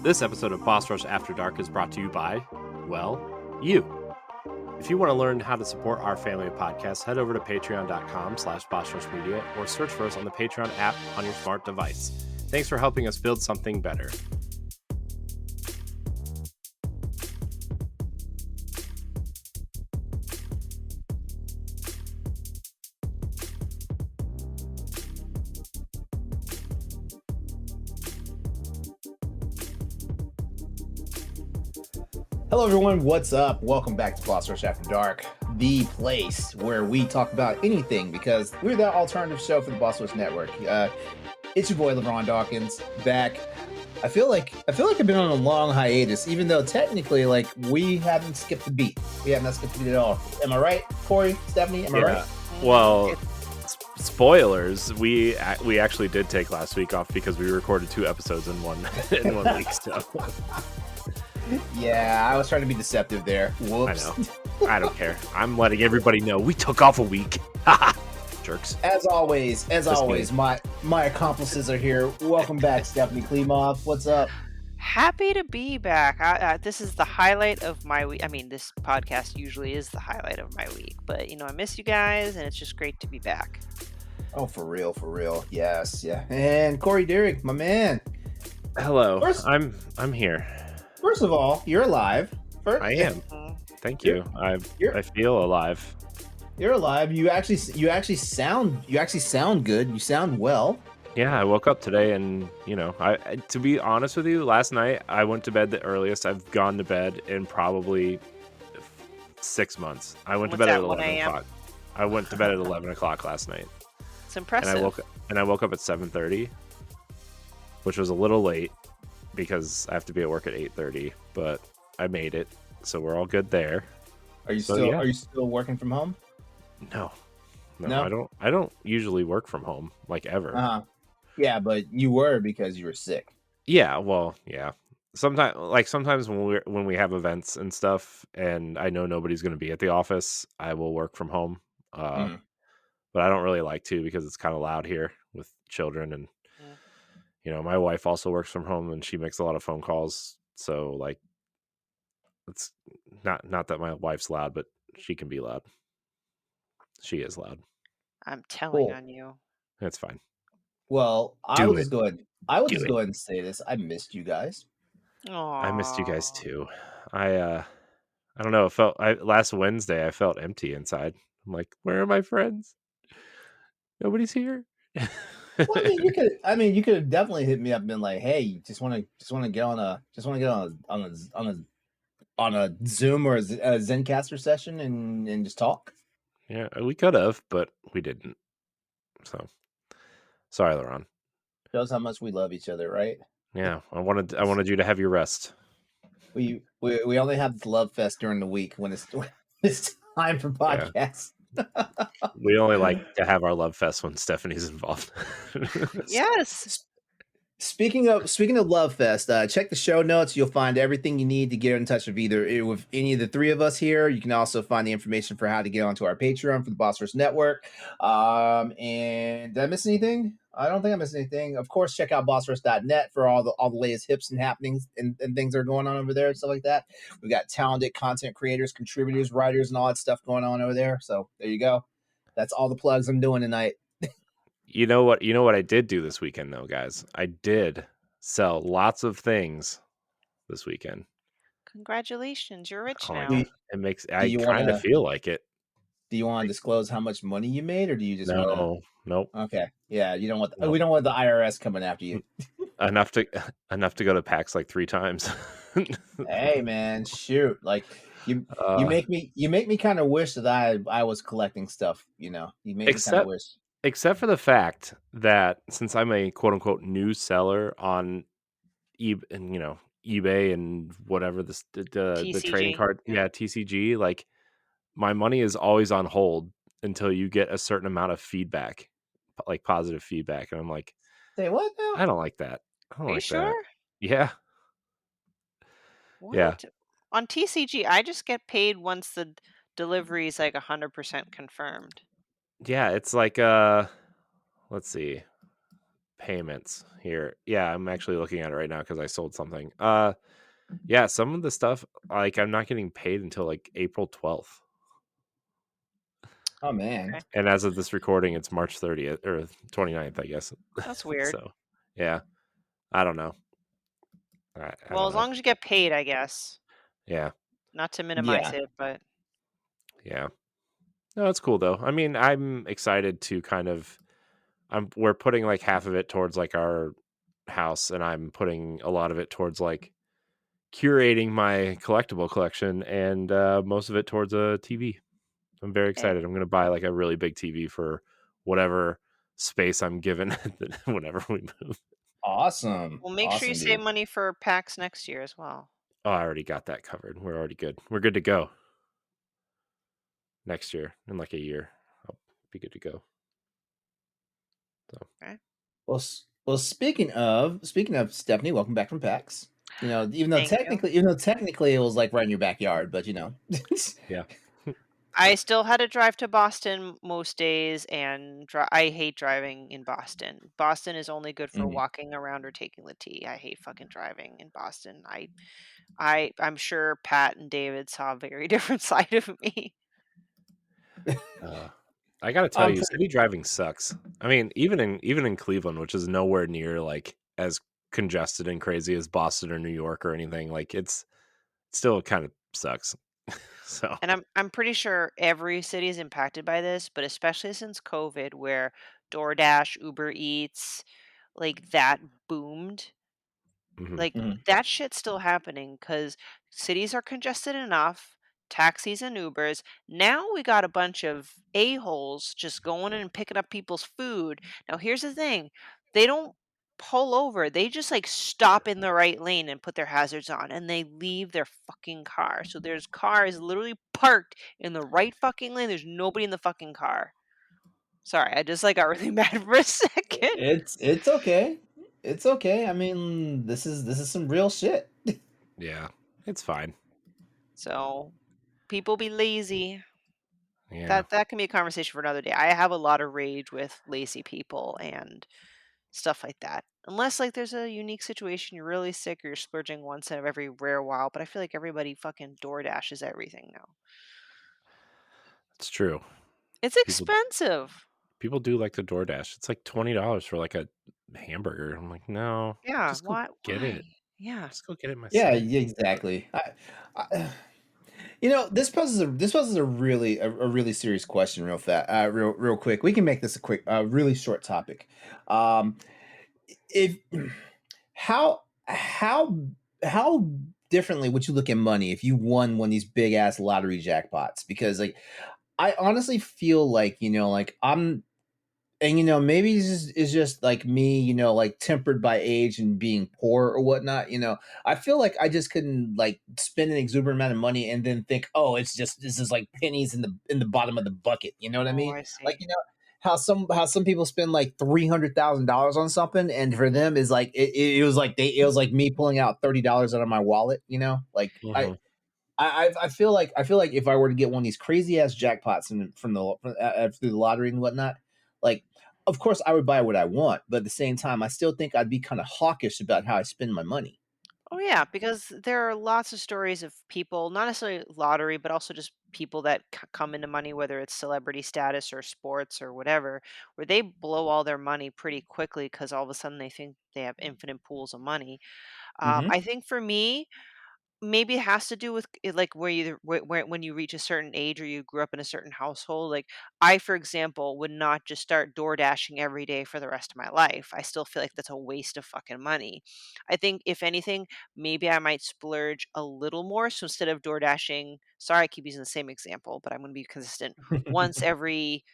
This episode of Boss Rush After Dark is brought to you by, well, you. If you want to learn how to support our family of podcasts, head over to patreon.com/bossrushmedia or search for us on the Patreon app on your smart device. Thanks for helping us build something better. Hello everyone, what's up? Welcome back to Boss Rush After Dark, the place where we talk about anything because we're the alternative show for the Boss Rush Network. It's your boy LeRon Dawkins back. I feel like I've been on a long hiatus, even though technically, we haven't skipped a beat. We have not skipped a beat at all. Am I right, Corey, Stephanie? Am I right? Well, spoilers. We actually did take last week off because we recorded 2 episodes in one week. So. Yeah, I was trying to be deceptive there. Whoops. I know. I don't care. I'm letting everybody know we took off a week. Jerks. As always, my accomplices are here. Welcome back, Stephanie Klimov. What's up? Happy to be back. This is the highlight of my week. I mean, this podcast usually is the highlight of my week, but I miss you guys, and it's just great to be back. Oh, for real. Yes, yeah. And Corey Derrick, my man. Hello. I'm here. First of all, you're alive. I am. Thank you. I feel alive. You're alive. You actually sound good. You sound well. Yeah, I woke up today and, to be honest with you, last night I went to bed the earliest I've gone to bed in probably 6 months. I went to bed at 11 o'clock. I went to bed at 11 o'clock last night. It's impressive. And I woke up at 7:30, which was a little late because I have to be at work at 8:30, but I made it, so we're all good there. Are you still working from home? No, I don't usually work from home, like, ever. Yeah, but you were because you were sick. Yeah, well, yeah. Sometimes when we have events and stuff, and I know nobody's going to be at the office, I will work from home. But I don't really like to because it's kind of loud here with children, and my wife also works from home, and she makes a lot of phone calls. So, it's not that my wife's loud, but she can be loud. She is loud. I'm telling on you. That's fine. Well, I will just go ahead and say this. I missed you guys. Aww. I missed you guys too. I don't know. Last Wednesday I felt empty inside. I'm like, where are my friends? Nobody's here. Well, you could have definitely hit me up and been like, "Hey, just want to get on a Zoom or a Zencaster session and just talk." Yeah, we could have, but we didn't. So, sorry, LeRon. Shows how much we love each other, right? Yeah, I wanted you to have your rest. We only have the love fest during the week when it's time for podcasts. Yeah. We only like to have our love fest when Stephanie's involved. Yes. Speaking of Love Fest, check the show notes. You'll find everything you need to get in touch with any of the three of us here. You can also find the information for how to get onto our Patreon for the Boss Rush Network. And did I miss anything? I don't think I missed anything. Of course, check out bossrush.net for all the latest hips and happenings and things that are going on over there and stuff like that. We've got talented content creators, contributors, writers, and all that stuff going on over there. So there you go. That's all the plugs I'm doing tonight. You know what I did do this weekend, though, guys? I did sell lots of things this weekend. Congratulations, you're rich now. I kind of feel like it. Do you want to disclose how much money you made, or do you just want to? Nope. Okay, yeah, you don't want. We don't want the IRS coming after you. enough to go to PAX like 3 times. Hey, man, shoot! You make me kind of wish that I was collecting stuff. You make me kind of wish. Except for the fact that since I'm a quote unquote new seller on eBay and whatever the trading card, TCG, like, my money is always on hold until you get a certain amount of feedback, like positive feedback, and I'm like, say what now? I don't like that. Are you sure? Yeah. What? Yeah. On TCG, I just get paid once the delivery is like 100% confirmed. Yeah, it's like let's see. payments here. Yeah, I'm actually looking at it right now because I sold something. Yeah, some of the stuff, like, I'm not getting paid until, like, April 12th, Oh man. Okay. and as of this recording, it's March 30th or 29th, I guess. That's weird. So, yeah, I don't know. I Well, don't as know. long as you get paid, I guess. Yeah, Not to minimize Yeah. it, but yeah. No, it's cool, though. I mean, I'm excited to kind of we're putting, like, half of it towards, like, our house, and I'm putting a lot of it towards, like, curating my collectible collection, and, most of it towards a TV. I'm very hey, excited. I'm gonna buy, like, a really big TV for whatever space I'm given whenever we move. Awesome. well, make sure you Awesome, save dude. money for PAX next year as well. Oh, I already got that covered. We're already good. We're good to go next year. In, like, a year, I'll be good to go. So, Okay. Well, well, speaking of Stephanie, welcome back from PAX. You know, Thank you. even though technically it was like right in your backyard, but yeah. I still had to drive to Boston most days, and I hate driving in Boston. Boston is only good for Mhm. walking around or taking the T. I hate fucking driving in Boston. I'm sure Pat and David saw a very different side of me. Uh, I gotta tell I'm you, pretty. city driving sucks. I mean, even in Cleveland, which is nowhere near, like, as congested and crazy as Boston or New York or anything, like, it's still kind of sucks. So, And I'm pretty sure every city is impacted by this, but especially since COVID, where DoorDash, Uber Eats, like that boomed. mhm. Like, Mhm. that shit's still happening because cities are congested enough, taxis and Ubers. Now we got a bunch of a-holes just going in and picking up people's food. Now, here's the thing. They don't pull over. They just, like, stop in the right lane and put their hazards on, and they leave their fucking car. So there's cars literally parked in the right fucking lane. There's nobody in the fucking car. Sorry, I just, like, got really mad for a second. It's okay. It's okay. I mean, this is some real shit. Yeah, it's fine. So, people be lazy. Yeah, That can be a conversation for another day. I have a lot of rage with lazy people and stuff like that. Unless like there's a unique situation, you're really sick or you're splurging once in every rare while, but I feel like everybody fucking door dashes everything now. it's true. It's People expensive. people do like the DoorDash. It's like $20 for, like, a hamburger. I'm like, "No, Yeah, just go why get it. why? Yeah. Just go get it Yeah, myself." yeah, exactly. This poses a really a really serious question, real quick. We can make this a quick, really short topic. Um, if how how differently would you look at money if you won one of these big ass lottery jackpots? Because like I honestly feel like like maybe it's just like me, like tempered by age and being poor or whatnot. I feel like I just couldn't like spend an exuberant amount of money and then think, oh, it's just this is like pennies in the bottom of the bucket. You know what I Oh, mean? I Like see. how some people spend like $300,000 on something, and for them is like it was like me pulling out $30 out of my wallet. Like I. Mhm. I feel like if I were to get one of these crazy ass jackpots through the lottery and whatnot, like of course I would buy what I want, but at the same time, I still think I'd be kind of hawkish about how I spend my money. Oh yeah, because there are lots of stories of people, not necessarily lottery, but also just people that come into money, whether it's celebrity status or sports or whatever, where they blow all their money pretty quickly because all of a sudden they think they have infinite pools of money. Hmm. I think for me, maybe it has to do with like where when you reach a certain age or you grew up in a certain household. Like I, for example, would not just start door dashing every day for the rest of my life. I still feel like that's a waste of fucking money. I think if anything, maybe I might splurge a little more. So instead of door dashing, sorry, I keep using the same example, but I'm going to be consistent. Once every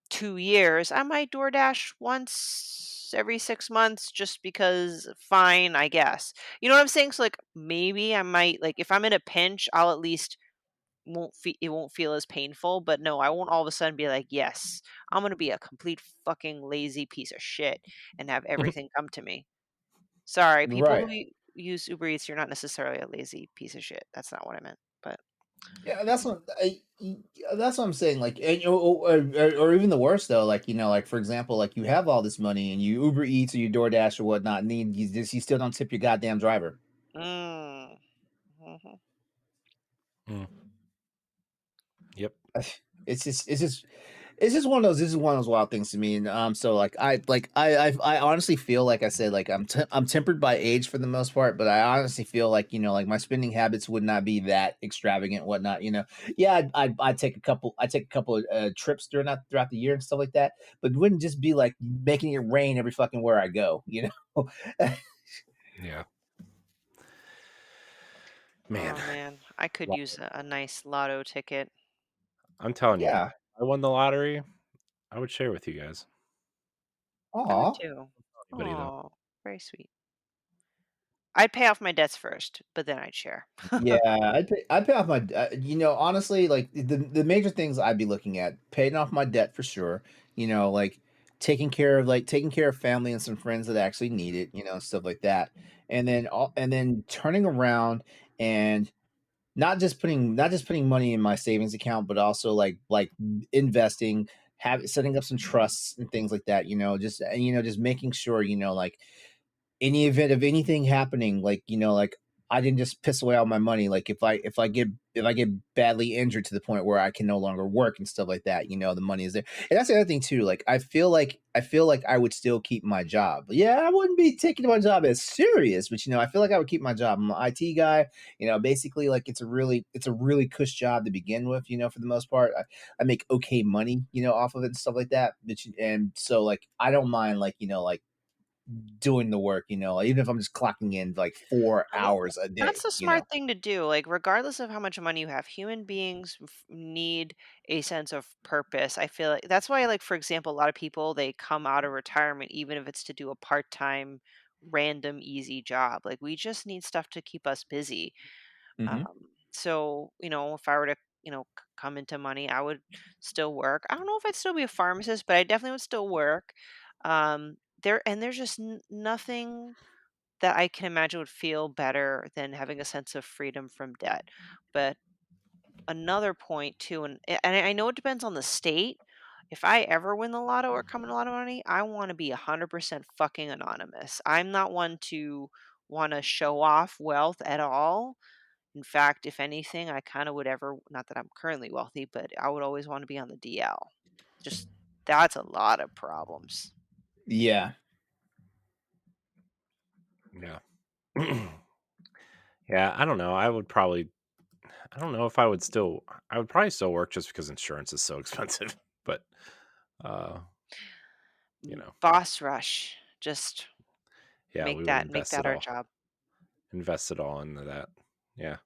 2 years, I might DoorDash once every 6 months just because fine, I guess. You know what I'm saying? So, like, maybe I might like, if I'm in a pinch, I'll at least it won't feel as painful, but no, I won't all of a sudden be like, "Yes, I'm gonna be a complete fucking lazy piece of shit and have everything come to me." Sorry, people Right. who use Uber Eats, you're not necessarily a lazy piece of shit. That's not what I meant, but Yeah, that's what I'm saying. Like, or even the worst though. Like, like for example, like you have all this money and you Uber Eats or you DoorDash or whatnot, and then you still don't tip your goddamn driver. Mm. Mhm. Mm, yep. It's just one of those. This is one of those wild things to me, and so I honestly feel like I said like I'm tempered by age for the most part, but I honestly feel like like my spending habits would not be that extravagant, whatnot. Yeah, I take a couple of trips throughout the year and stuff like that, but it wouldn't just be like making it rain every fucking where I go. Yeah. Man, Oh man, I could Lot- use a nice lotto ticket. I'm telling you, if Yeah. I won the lottery, I would share with you guys. I would Aw. too. Anybody though? Oh, very sweet. I'd pay off my debts first, but then I'd share. Yeah, I'd pay off my honestly, like the major things I'd be looking at, paying off my debt for sure, like taking care of family and some friends that actually need it, stuff like that. And then turning around and not just putting money in my savings account, but also like investing, setting up some trusts and things like that, just making sure, like any event of anything happening, like I didn't just piss away all my money. Like if I get badly injured to the point where I can no longer work and stuff like that, the money is there. And that's the other thing too. Like I feel like I would still keep my job. Yeah, I wouldn't be taking my job as serious, but I feel like I would keep my job. I'm an IT guy. Basically like it's a really cush job to begin with. For the most part, I make okay money. Off of it and stuff like that. And so like I don't mind like doing the work, even if I'm just clocking in like 4 Uh, th- hours a That's day, the smart thing to do. Like, regardless of how much money you have, human beings need a sense of purpose. I feel like that's why, like, for example, a lot of people they come out of retirement, even if it's to do a part time, random, easy job. Like, we just need stuff to keep us busy. Mhm. So, if I were to, come into money, I would still work. I don't know if I'd still be a pharmacist, but I definitely would still work. There's just nothing that I can imagine would feel better than having a sense of freedom from debt. But another point too, and I know it depends on the state. If I ever win the lotto or come in a lot of money, I want to be 100% fucking anonymous. I'm not one to want to show off wealth at all. In fact, if anything, I kind of would ever, not that I'm currently wealthy, but I would always want to be on the DL. Just that's a lot of problems. Yeah. Yeah. Yeah, I don't know. I don't know if I would still I would probably still work just because insurance is so expensive. But uh, you know, Boss rush. Just yeah, we make would that our job. invest it all into that. Yeah.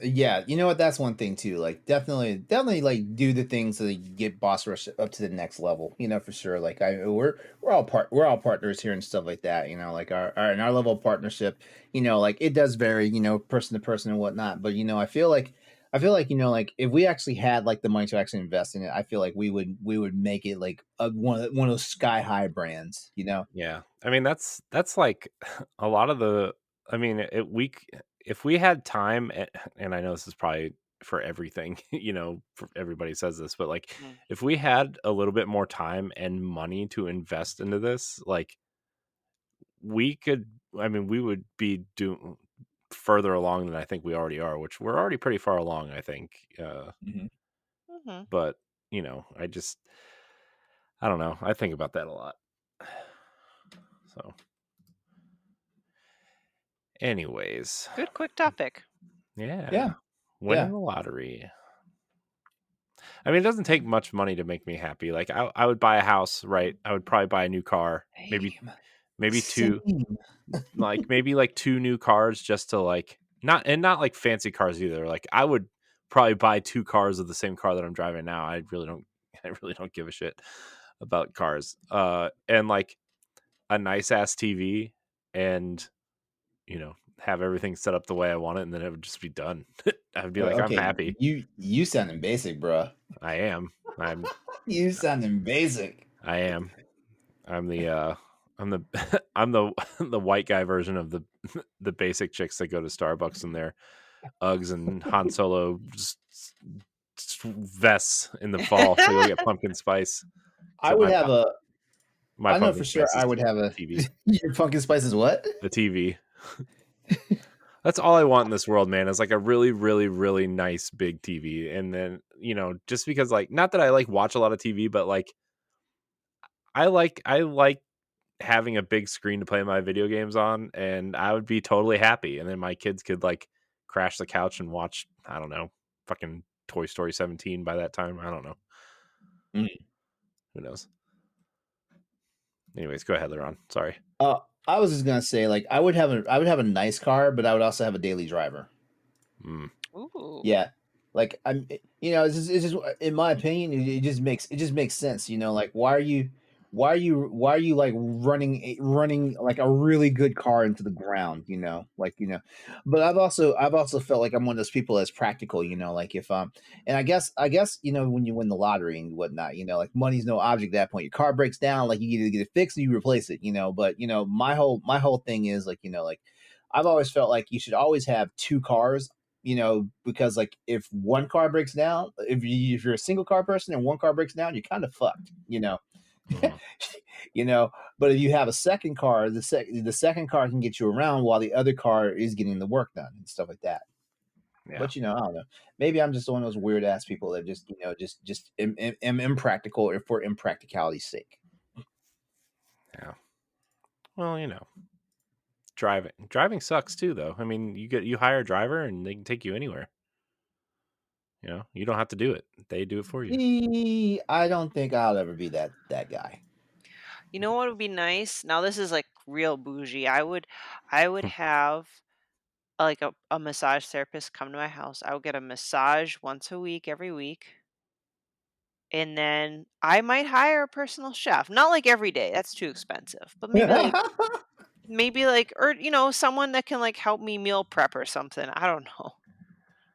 Yeah, you know what? That's one thing too. Like definitely like do the things to get Boss Rush up to the next level, for sure. Like we're all partners here and stuff like that, like our level of partnership, like it does vary, person to person and whatnot. But I feel like, like if we actually had like the money to actually invest in it, I feel like we would make it like one of those sky high brands. Yeah. I mean, that's like a lot of the I mean, if we had time and I know this is probably for everything, for everybody says this, but like Mm. if we had a little bit more time and money to invest into this, like we could I mean, we would be doing further along than I think we already are, which we're already pretty far along, I think. Mhm. Mhm. But, I don't know. I think about that a lot. So, anyways, Good quick topic. yeah, Yeah, winning yeah. the lottery. I mean, it doesn't take much money to make me happy. Like I would buy a house, right? I would probably buy a new car, Same. maybe two, Same. maybe like two new cars just to like not like fancy cars either. Like I would probably buy two cars of the same car that I'm driving now. I really don't I really don't give a shit about cars. And like a nice ass TV and have everything set up the way I want it, and then it would just be done. I'd be like, I'm Okay, happy. you sounding basic, bro. I am. I'm. You sounding basic. I am. I'm the. I'm the. I'm the the white guy version of the basic chicks that go to Starbucks and they're Uggs and Han Solo vests in the fall to go get pumpkin spice. I Except would have a. my I know for pumpkin sure spice I is would have a. TV. Your pumpkin spice is what? The TV. That's all I want in this world, man, is like a really, really, really nice big TV. And then, just because like not that I like watch a lot of TV, but like I like having a big screen to play my video games on, and I would be totally happy. And then my kids could like crash the couch and watch, I don't know, fucking Toy Story 17 by that time. I don't know. Mm. Who knows? Anyways, go ahead, LeRon. Sorry. I was just gonna say, like, I would have a nice car, but I would also have a daily driver. Mm, Ooh. Yeah, like it's just in my opinion, it just makes sense. Like why are you like running like a really good car into the ground? But I've also felt like I'm one of those people that's practical. Like if and I guess when you win the lottery and whatnot, like money's no object at that point. Your car breaks down, like you either get it fixed or you replace it. But my whole thing is like I've always felt like you should always have two cars, because like if one car breaks down, if you're a single car person and one car breaks down, you're kind of fucked. mm, you know. But if you have a second car, the second car can get you around while the other car is getting the work done and stuff like that. yeah, But I don't know. Maybe I'm just one of those weird ass people that just am impractical for impracticality's sake. yeah. Well, driving sucks too, though. I mean, you hire a driver and they can take you anywhere. You don't have to do it; they do it for you. I don't think I'll ever be that guy. You know what would be nice? Now this is like real bougie. I would have like a massage therapist come to my house. I would get a massage once a week, every week. And then I might hire a personal chef. Not like every day. That's too expensive. But maybe like or someone that can like help me meal prep or something. I don't know.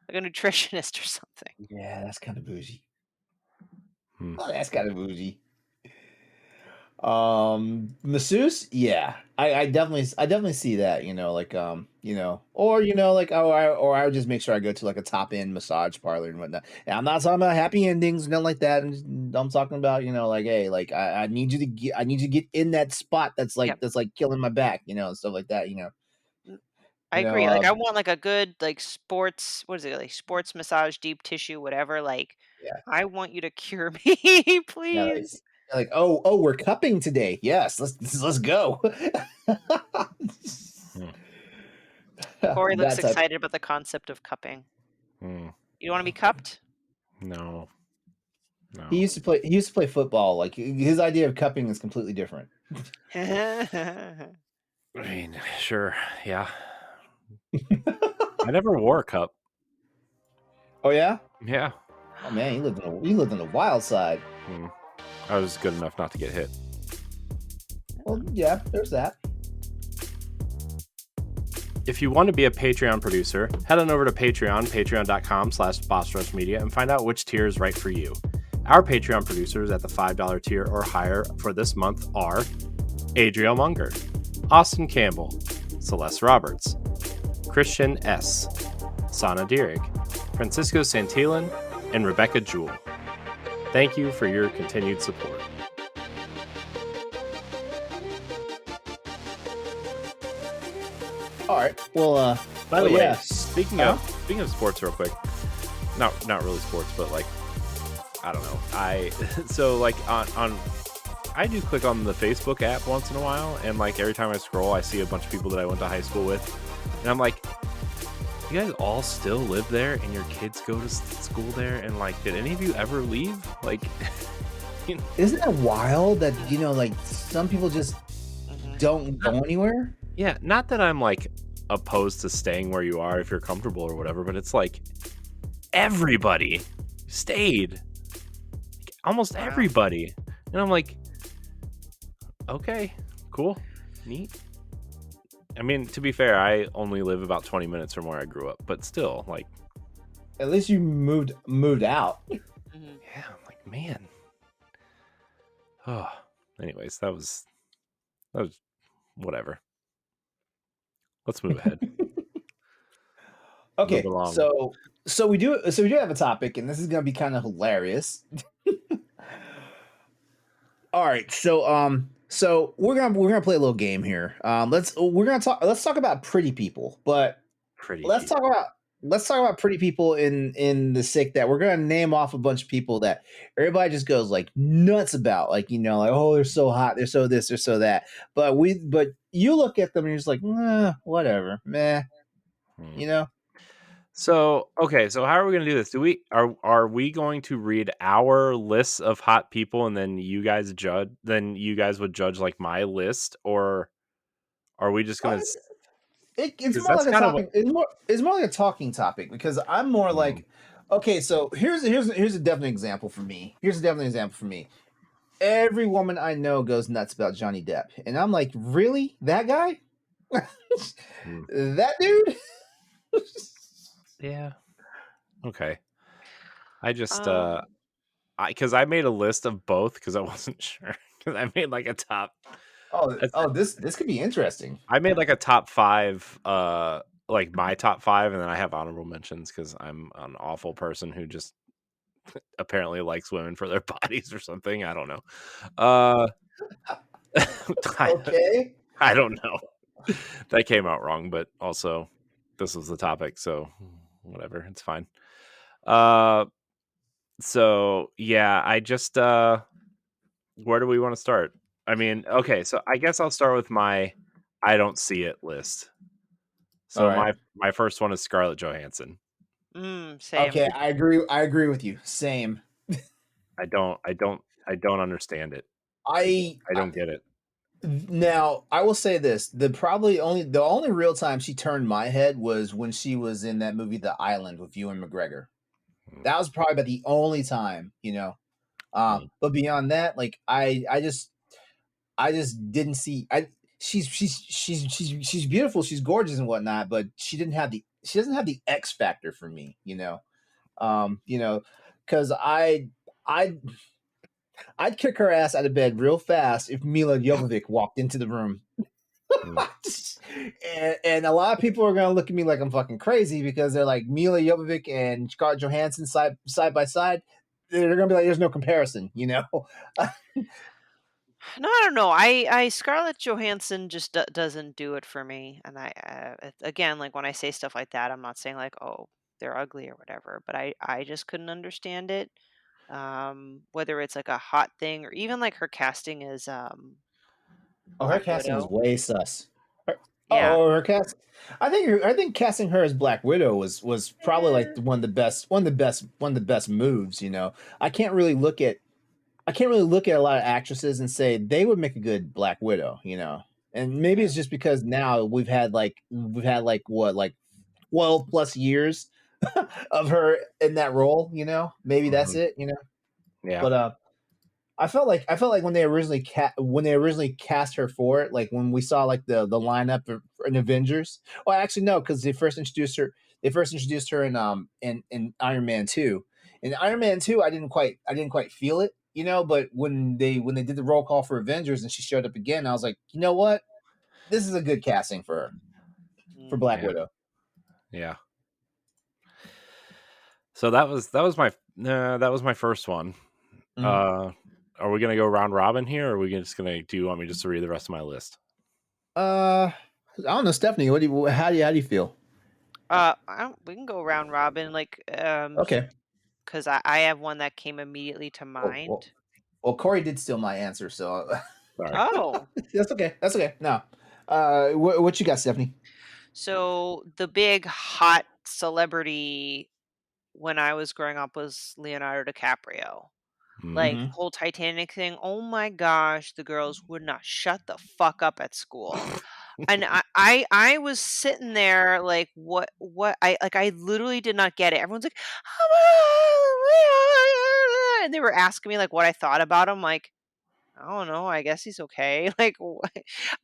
Like a nutritionist or something. Yeah, that's kind of bougie. Hmm. Oh, that's kind of bougie. Masseuse, yeah, I definitely see that. Like or I would just make sure I go to like a top end massage parlor and whatnot. And I'm not talking about happy endings, nothing like that. I'm talking about like, hey, like I need you to get in that spot Yep. that's like killing my back, and stuff like that. N- I You know, agree. Like uh, I want like a good like sports, what is it, like sports massage, deep tissue, whatever. Like yeah, I want you to cure me, yeah, please. like we're cupping today. Yes, let's go. Hmm. Corey looks That type. excited about the concept of cupping. Hmm. You want to be cupped? No, He no. used to play. He used to play football. Like his idea of cupping is completely different. I mean, sure, yeah. I never wore a cup. Oh yeah. Yeah. Oh man, he lived on the wild side. Hmm. I was good enough not to get hit. Well, yeah, there's that. If you want to be a Patreon producer, head on over to patreon.com/bossrushmedia and find out which tier is right for you. Our Patreon producers at the $5 tier or higher for this month are Adriel Munger, Austin Campbell, Celeste Roberts, Christian S., Sana Dierig, Francisco Santillan, and Rebecca Jewell. Thank you for your continued support. All right. Well, By the way, yeah. speaking of sports, real quick, not really sports, but like I don't know. So like on I do click on the Facebook app once in a while, and like every time I scroll, I see a bunch of people that I went to high school with, and I'm like, you guys all still live there, and your kids go to school there, and like, did any of you ever leave? Like, Isn't that wild that like some people just Mhm. don't go anywhere? yeah, not that I'm like opposed to staying where you are if you're comfortable or whatever, but it's like everybody stayed, almost Wow. everybody, and I'm like, okay, cool, neat. I mean, to be fair, I only live about 20 minutes from where I grew up, but still, like, At least you moved out. Mhm. yeah, I'm like, man. Oh, anyways, that was whatever. Let's move ahead. Move Okay, along. so we do have a topic, and this is gonna be kind of hilarious. All right, so we're gonna play a little game here. Let's talk about pretty people, but Pretty let's talk people. about let's talk about pretty people in the sick that we're gonna name off a bunch of people that everybody just goes like nuts about, like like, oh, they're so hot, they're so this, they're so that. But you look at them and you're just like, whatever, meh, Hmm. you know. So, okay, so how are we gonna do this? Are we going to read our lists of hot people and then you guys would judge like my list, or are we just Uh, gonna it's because more that's like a kind of what talking. It's more like a talking topic because I'm more mm, like, okay, so here's a definite example for me. Here's a definite example for me. Every woman I know goes nuts about Johnny Depp, and I'm like, really, that guy, mm, that dude. yeah, okay. I just Um, I made a list of both because I wasn't sure because I made like a top Oh, this could be interesting. I made like a top 5, like my top 5, and then I have honorable mentions because I'm an awful person who just apparently likes women for their bodies or something. I don't know. Uh, I, Okay. I don't know. That came out wrong, but also this was the topic, so whatever, it's fine. Uh, so yeah, I just where do we want to start? I mean, okay, so I guess I'll start with my I don't see it list. All So right. my first one is Scarlett Johansson. same. Okay, I agree with you. Same. I don't understand it. I, I I don't get it. Now, I will say this: the only real time she turned my head was when she was in that movie, The Island, with Ewan McGregor. Mm, That was probably about the only time. mm, But beyond that, like I just didn't see. She's beautiful, she's gorgeous and whatnot, but she doesn't have the X factor for me. You know, because I I'd kick her ass out of bed real fast if Mila Jovovich walked into the room. mm. and a lot of people are gonna look at me like I'm fucking crazy because they're like Mila Jovovich and Scarlett Johansson side by side. They're gonna be like, "There's no comparison." No, I don't know. I Scarlett Johansson just doesn't do it for me. And again, like when I say stuff like that, I'm not saying like, oh, they're ugly or whatever, but I just couldn't understand it. Whether it's like a hot thing or even like her casting as Oh, her Black casting was Widow. way sus. Her, Yeah. her cast. I think casting her as Black Widow was probably like one of the best moves. I can't really look at I can't really look at a lot of actresses and say they would make a good Black Widow. And maybe Yeah. it's just because now we've had like what, like 12 plus years of her in that role. Maybe that's Mhm. it. Yeah. But I felt like when they originally cast her for it, like when we saw like the lineup in Avengers. Well, actually no, because they first introduced her in Iron Man 2. In Iron Man 2, I didn't quite feel it. But when they did the roll call for Avengers and she showed up again, I was like, you know what? This is a good casting for her, for Mm. Black Yeah. Widow. Yeah. So that was my first one. Mhm. Uh, are we gonna go round robin here, or are we just gonna? Do you want me just to read the rest of my list? I don't know, Stephanie. How do you feel? We can go round robin, like, Okay. because I have one that came immediately to Oh, well, mind. well, Corey did steal my answer, so Sorry. Oh, that's okay. That's okay. No. What you got, Stephanie? so the big hot celebrity when I was growing up was Leonardo DiCaprio. Mm. Like, Hmm. the whole Titanic thing, oh my gosh, the girls would not shut the fuck up at school. And I was sitting there like, what I literally did not get it. Everyone's like, and they were asking me like what I thought about him, like, I don't know, I guess he's okay. Like,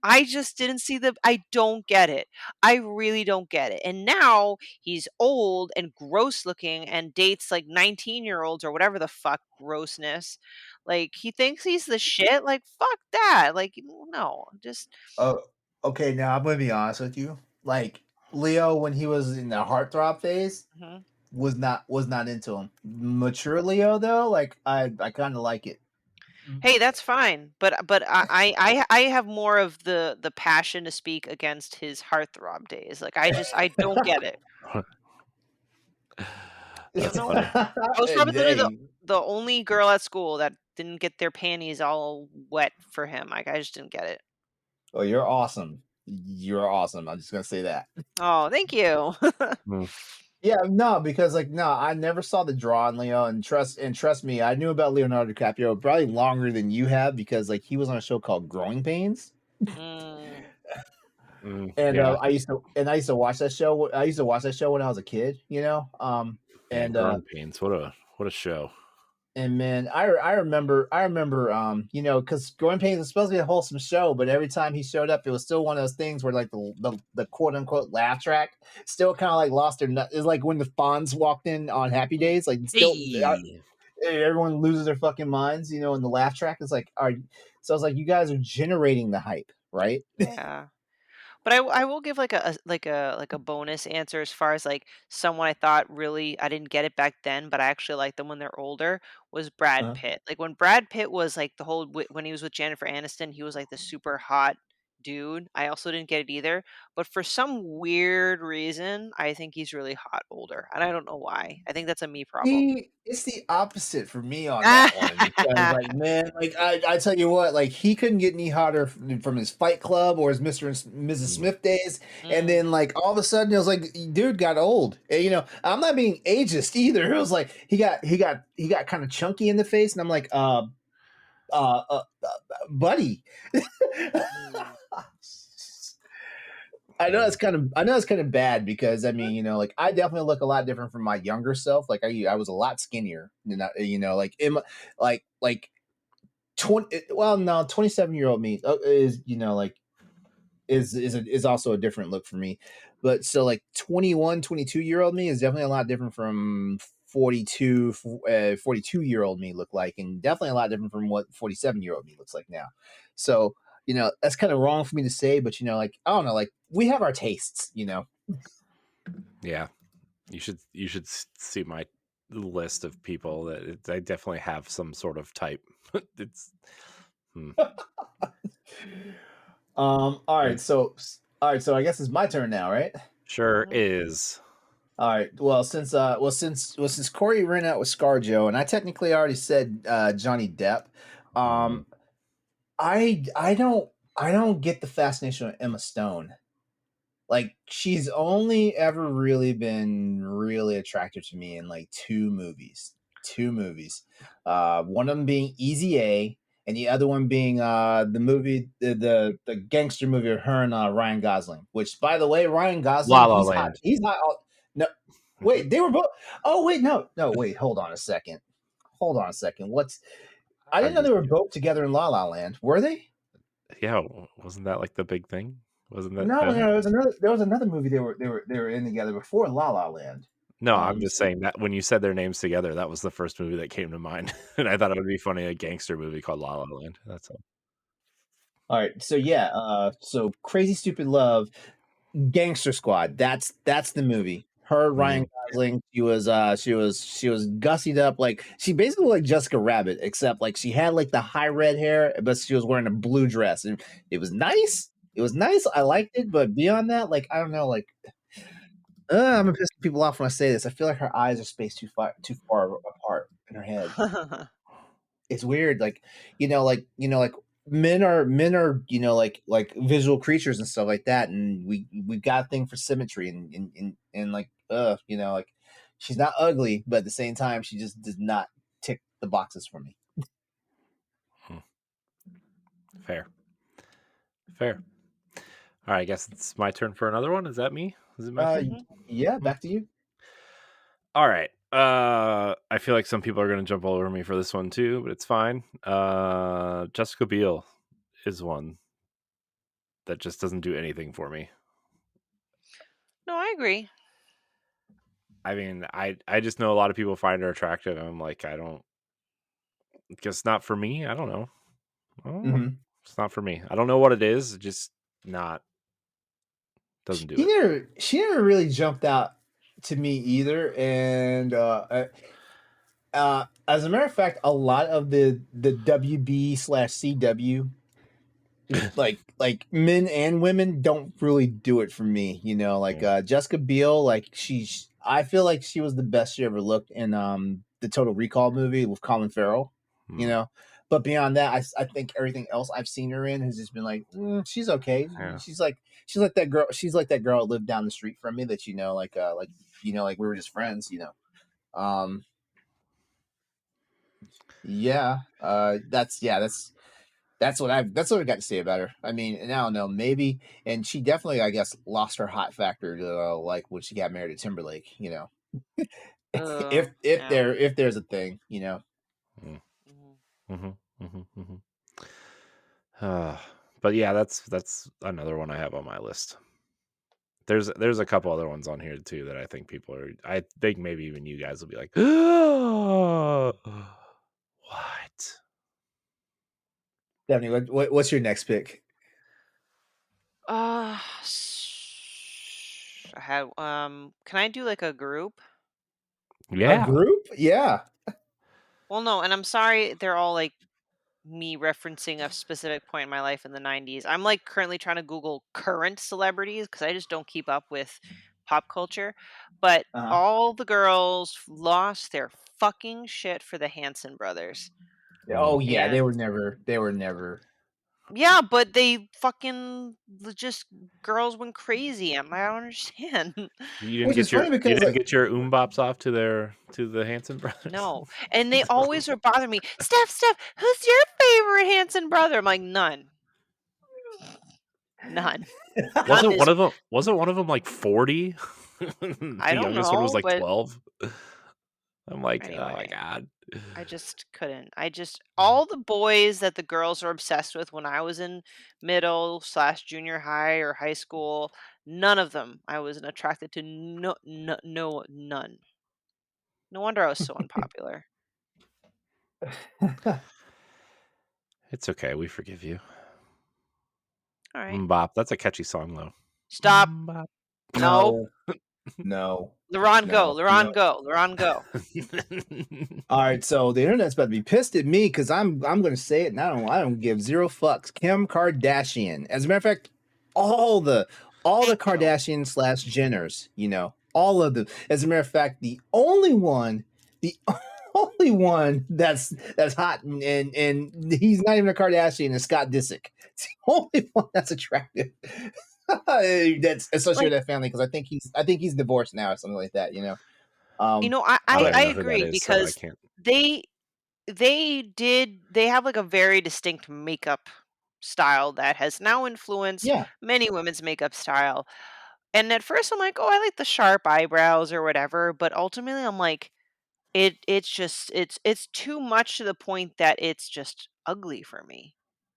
I just didn't see I don't get it. I really don't get it. And now he's old and gross looking and dates like 19-year-olds or whatever the fuck grossness. Like, he thinks he's the shit. Like, fuck that. Like, no, just Oh, okay. Now I'm gonna be honest with you. Like, Leo, when he was in the heartthrob phase, Mhm. was not into him. Mature Leo though, like I kind of like it. Mm. Hey, that's fine, but I have more of the passion to speak against his heartthrob days. Like, I don't get it. I don't That's know funny. why. I was probably Dang. the only girl at school that didn't get their panties all wet for him. Like, I just didn't get it. Oh, you're awesome. You're awesome. I'm just gonna say that. Oh, thank you. Mm, Yeah, no, because like no, I never saw the draw on Leo, and trust me, I knew about Leonardo DiCaprio probably longer than you have because like he was on a show called Growing Pains, Mm. and yeah, I used to watch that show. I used to watch that show when I was a kid, man, and Growing Pains. What a show. and man, I remember, because Growing Pains was supposed to be a wholesome show, but every time he showed up, it was still one of those things where like the quote unquote laugh track still kind of like lost their nut. It's like when the Fonz walked in on Happy Days, like still Hey. everyone loses their fucking minds, in the laugh track. It's like, so I was like, you guys are generating the hype, right? Yeah. But I will give like a bonus answer as far as like someone I thought really I didn't get it back then, but I actually like them when they're older was Brad Uh, Pitt. Like when Brad Pitt was like when he was with Jennifer Aniston, he was like the super hot dude. I also didn't get it either, but for some weird reason, I think he's really hot older, and I don't know why. I think that's a me problem. See, it's the opposite for me on that one because, like, man, like I tell you what, like he couldn't get any hotter from his Fight Club or his Mister and Mrs. Mm, Smith days, and Mm, then like all of a sudden it was like, dude got old. And, I'm not being ageist either. It was like he got kind of chunky in the face, and I'm like, buddy. mm, mm, I know it's kind of bad because I mean, like I definitely look a lot different from my younger self. Like I was a lot skinnier, like like 20, well, no, 27-year-old me is, like is also a different look for me. But so like 21, 22-year-old me is definitely a lot different from 42-year-old me look like, and definitely a lot different from what 47-year-old me looks like now. So, that's kind of wrong for me to say, but like I don't know, like we have our tastes. yeah. You should see my list of people I definitely have some sort of type. It's hmm, yeah, All right, so I guess it's my turn now, right? sure mhm, is. All right. Well, since Corey ran out with ScarJo, and I technically already said Johnny Depp, Mm, um, I don't get the fascination with Emma Stone. Like she's only ever really been really attractive to me in like two movies. Two movies. One of them being Easy A, and the other one being the gangster movie of her and Ryan Gosling. Which, by the way, Ryan La Gosling, La he's hot. Land. He's not. No, wait, they were both. Oh wait, no, no, wait. Hold on a second. Hold on a second. I didn't I'm know they just were both together in La La Land. Were they? yeah. Wasn't that like the big thing? Wasn't that No, no, them? no. There was another movie they were in together before La La Land. No, I'm just So saying that when you said their names together, that was the first movie that came to mind, and I thought it would be funny, a gangster movie called La La Land. That's all. all right, so yeah, so Crazy Stupid Love, Gangster Squad. That's the movie. Her, Ryan Mhm. Gosling. She was gussied up like she basically looked like Jessica Rabbit, except like she had like the high red hair, but she was wearing a blue dress, and it was nice. It was nice. I liked it, but beyond that, like I don't know, like I'm gonna piss people off when I say this. I feel like her eyes are spaced too far apart in her head. It's weird, like men are like visual creatures and stuff like that, and we've got a thing for symmetry and like like she's not ugly, but at the same time she just does not tick the boxes for me. Hmm. Fair, fair. All right, I guess it's my turn for another one. Is that me? Is it my uh turn? mhm. yeah, Hmm. back to you. All right. I feel like some people are gonna jump all over me for this one too, but it's fine. Jessica Biel is one that just doesn't do anything for me. No, I agree. I mean, I just know a lot of people find her attractive, and I'm like, I don't. Just not for me. I don't know. I don't know. Hmm. It's not for me. I don't know what it is. Just not. Doesn't do She it. never really jumped out to me either, and as a matter of fact, a lot of the WB/CW, like men and women, don't really do it for me. Like Yeah. Jessica Biel, like I feel like she was the best she ever looked in the Total Recall movie with Colin Farrell. You Mm, know, but beyond that, I think everything else I've seen her in has just been like, she's okay. yeah. She's like that girl. She's like that girl that lived down the street from me that like we were just friends. Um, yeah. That's what I got to say about her. I mean, and I don't know, maybe, and she definitely, I guess, lost her hot factor to like when she got married to Timberlake. If Yeah. there's a thing. Mm, Mhm. mhm, mhm, mhm. But yeah, that's another one I have on my list. There's a couple other ones on here too that I think people are. I think maybe even you guys will be like, what? Definitely. What's your next pick? Uh, I had can I do like a group? A Yeah, group? Yeah. Well, no, and I'm sorry they're all like me referencing a specific point in my life in the 90s. I'm like currently trying to Google current celebrities because I just don't keep up with pop culture. But Uh-huh. all the girls lost their fucking shit for the Hanson brothers. Oh mm. yeah, And they were never. yeah, but they fucking just girls went crazy. I don't understand. Which is funny You because didn't like, get your bops off to the Hanson brothers. No. And they always would bother me. Steph, who's your favorite Hanson brother? I'm like, none. None. None is Wasn't one of them like 40? I The don't youngest one was know, like but 12. I'm like, oh my anyway, god. I just couldn't. All the boys that the girls were obsessed with when I was in middle slash junior high or high school, none of them I wasn't attracted to. No, no, no, none. No wonder I was so unpopular. It's okay, we forgive you. All right. Bop, that's a catchy song though. Stop. Bop. No. no, no, LeRon, go. no. You LeRon, know, go. LeRon, go. all right, so the internet's about to be pissed at me because I'm going to say it, and I don't give zero fucks. Kim Kardashian. As a matter of fact, all the all the Thank you. Kardashians slash Jenners, all of them. As a matter of fact, the only one that's hot and he's not even a Kardashian is Scott Disick. It's the only one that's attractive. That's associated Like, with that family because I think he's divorced now or something like that. I don't I But even know who that agree is, so I because can't. they they have like a very distinct makeup style that has now influenced yeah. many women's makeup style. And at first I'm like, "Oh, I like the sharp eyebrows or whatever," but ultimately I'm like, it's just it's too much to the point that it's just ugly for me.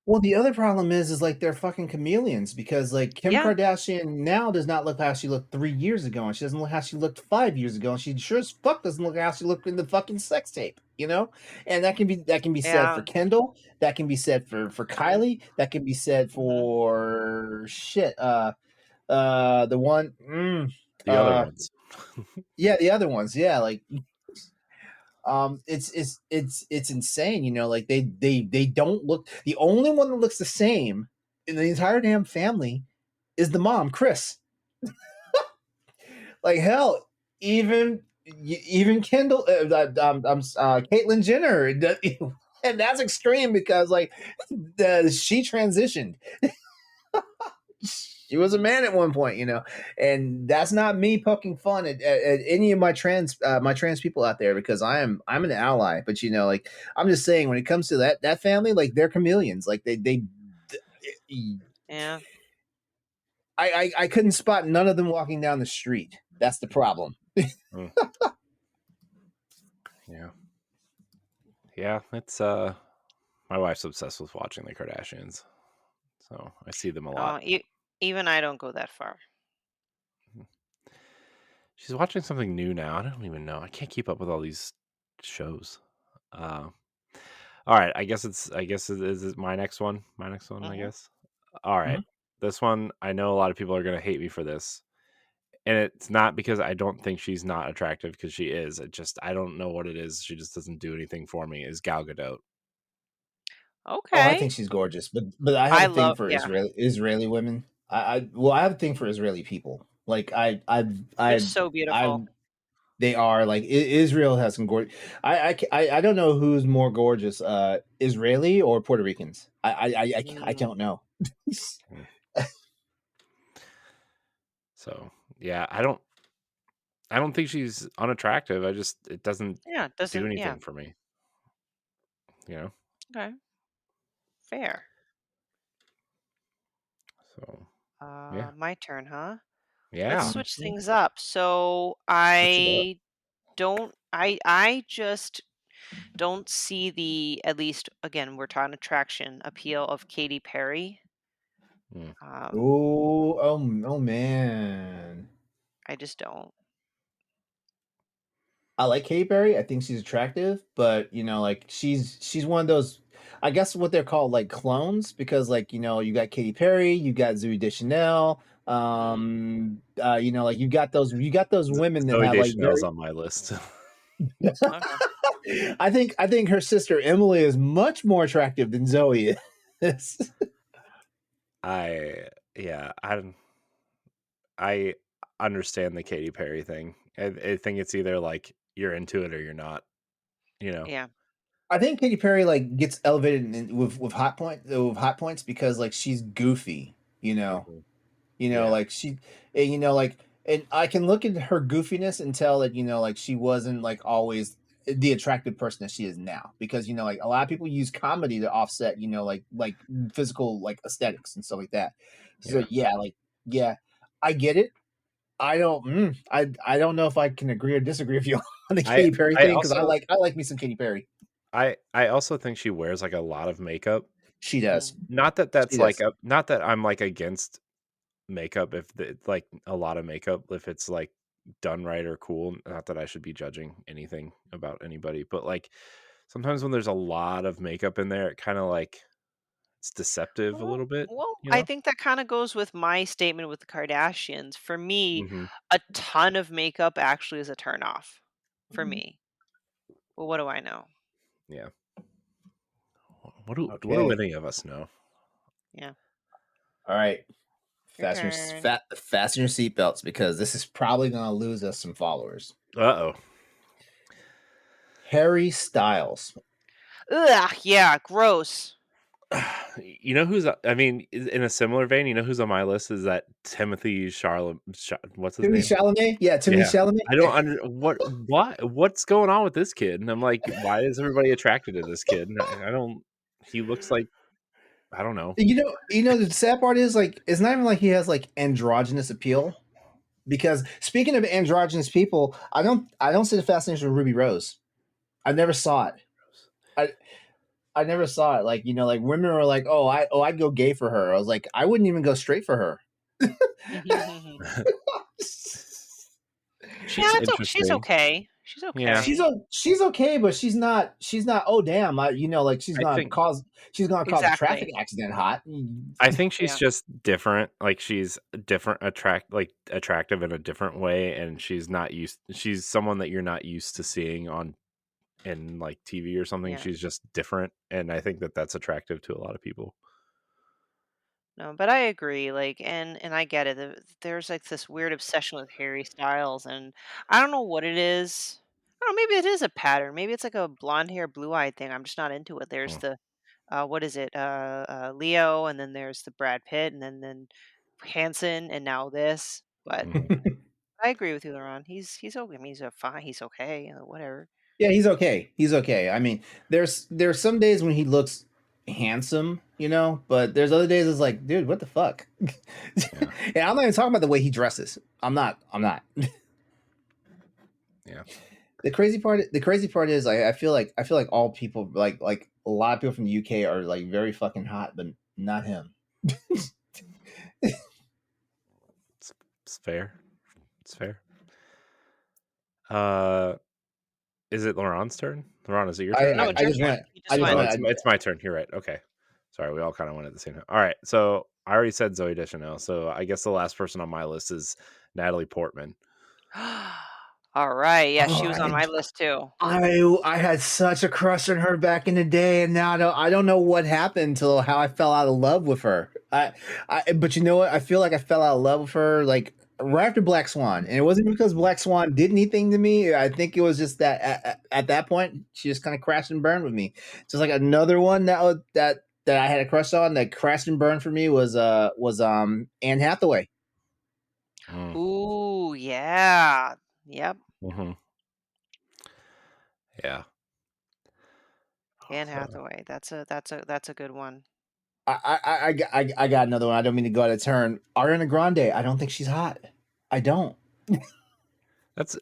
Well, the other problem is like they're fucking chameleons because like Kim Yeah. Kardashian now does not look how she looked 3 years ago, and she doesn't look how she looked 5 years ago, and she sure as fuck doesn't look how she looked in the fucking sex tape, And that can be said for Yeah. Kendall, that can be said for Mhm. Kylie, that can be said Mhm. for shit. The one, The other ones. yeah, the other ones, yeah, like it's insane, like they don't look. The only one that looks the same in the entire damn family is the mom, Chris. Like hell, even Kendall, Caitlyn Jenner, and that's extreme because like she transitioned. She was a man at one point, and that's not me poking fun at any of my trans people out there because I'm an ally, but like I'm just saying when it comes to that family, like they're chameleons, like they Yeah. I couldn't spot none of them walking down the street. That's the problem. Mm, yeah. Yeah, it's my wife's obsessed with watching the Kardashians. So I see them a lot. Oh, even I don't go that far. She's watching something new now. I don't even know. I can't keep up with all these shows. Uh, all right. I guess is it my next one. My next one, I Mhm. guess. All right. Mhm. This one, I know a lot of people are gonna hate me for this, and it's not because I don't think she's not attractive, because she is. I don't know what it is. She just doesn't do anything for me. Is Gal Gadot? Oh, I Okay. think she's gorgeous, but I have I a thing love for yeah. Israeli women. Well, I have a thing for Israeli people. Like They're I so I beautiful. they are like Israel has some gorgeous. I don't know who's more gorgeous, Israeli or Puerto Ricans. I Mm, don't know. Mm. So yeah, I don't think she's unattractive. It doesn't yeah, it do doesn't yeah. anything for me. You know. Okay. Fair. So yeah, My turn, huh? Let's yeah. switch Mhm. things up. So Switch it up. I just don't see the, at least again, we're talking attraction appeal of Katy Perry. Mm. Um, Oh man. I just don't. I like Katy Perry. I think she's attractive, but like she's one of those. I guess what they're called like clones because like you got Katy Perry, you got Zooey Deschanel. Mm, Like you got those women that Zoe have like Deschanel's very. on my list. okay. I think her sister Emily is much more attractive than Zoe is. I yeah, I understand the Katy Perry thing. I think it's either like you're into it or you're not. You know. Yeah. I think Katy Perry like gets elevated with hot points because like she's goofy, you know. Mhm. Yeah. Like like, and I can look at her goofiness and tell that, like she wasn't like always the attractive person that she is now. Because, like a lot of people use comedy to offset, like physical like aesthetics and stuff like that. So Yeah. yeah, like, yeah, I get it. I don't know if I can agree or disagree with you on the I Katy Perry I thing because I also like I like me some Katy Perry. I also think she wears like a lot of makeup. She does. Mm, Not that She that's like does. a not that I'm like against makeup if it's like a lot of makeup if it's like done right or cool. Not that I should be judging anything about anybody, but like sometimes when there's a lot of makeup in there, it kind of like it's deceptive a Well, little bit, well, you I know? think that kind of goes with my statement with the Kardashians. For me, Hmm. a ton of makeup actually is a turn off for me. Well, what do I know? Yeah. What do Okay. any of us know? Yeah. All right. Your turn. Fasten your seatbelts because this is probably going to lose us some followers. Uh Harry Styles. Ugh, yeah, gross. oh. You know who's I mean, in a similar vein, you know who's on my list is that Timothy Charlotte. What's his Timothy name? Chalamet? Yeah, Timothy Yeah. Chalamet. I don't under what's going on with this kid? And I'm like, why is everybody attracted to this kid? And I don't. He looks like I don't know. The sad part is like it's not even like he has like androgynous appeal because speaking of androgynous people, I don't see the fascination with Ruby Rose. I never saw it. I I never saw it. Like like women were like, I'd go gay for her. I was like, I wouldn't even go straight for her. Yeah, She's she's interesting. okay. She's Yeah, She's okay. she's okay, but she's not. Oh damn! Like I think she's gonna cause a traffic Exactly. accident. Hot. I think she's Yeah. just different. Like she's different, attractive in a different way, and she's someone that you're not used to seeing on in like TV or something. Yeah. She's just different, and I think that that's attractive to a lot of people. No, but I agree. Like, and I get it. There's like this weird obsession with Harry Styles, and I don't know what it is. I don't know. Maybe it is a pattern. Maybe it's like a blonde hair, blue eyed thing. I'm just not into it. There's Mm, the what is it? Leo, and then there's the Brad Pitt, and then Hanson, and now this. But mhm. I agree with you, LeRon. He's okay. I mean, he's a fine. He's okay. Whatever. Yeah, he's okay. He's okay. I mean, there's some days when he looks handsome, but there's other days it's like, dude, what the fuck? Yeah, And I'm not even talking about the way he dresses. I'm not. I'm not. yeah. The crazy part is I feel like all people like a lot of people from the UK are like very fucking hot, but not him. It's fair. It's fair. Uh, is it Laurent's turn? Laurent, is it your I turn? I, No, Or it's I your just turn. want You just I just oh, went. want it's my turn. You're right. Okay, Sorry, we all kind of went at the same time. All right, so I already said Zoe Deschanel, so I guess the last person on my list is Natalie Portman. All right. Yeah, Oh, she was on my list too. I had such a crush on her back in the day, and now I don't know what happened to how I fell out of love with her. But you know what? I feel like I fell out of love with her like right after Black Swan, and it wasn't because Black Swan did anything to me. I think it was just that at that point she just kind of crashed and burned with me. Just like another one that I had a crush on that crashed and burned for me was Anne Hathaway. Mm, Ooh, yeah. Yep. hmm. Yeah. Anne So Hathaway. That's a good one. I got another one. I don't mean to go out of turn. Ariana Grande. I don't think she's hot. I don't.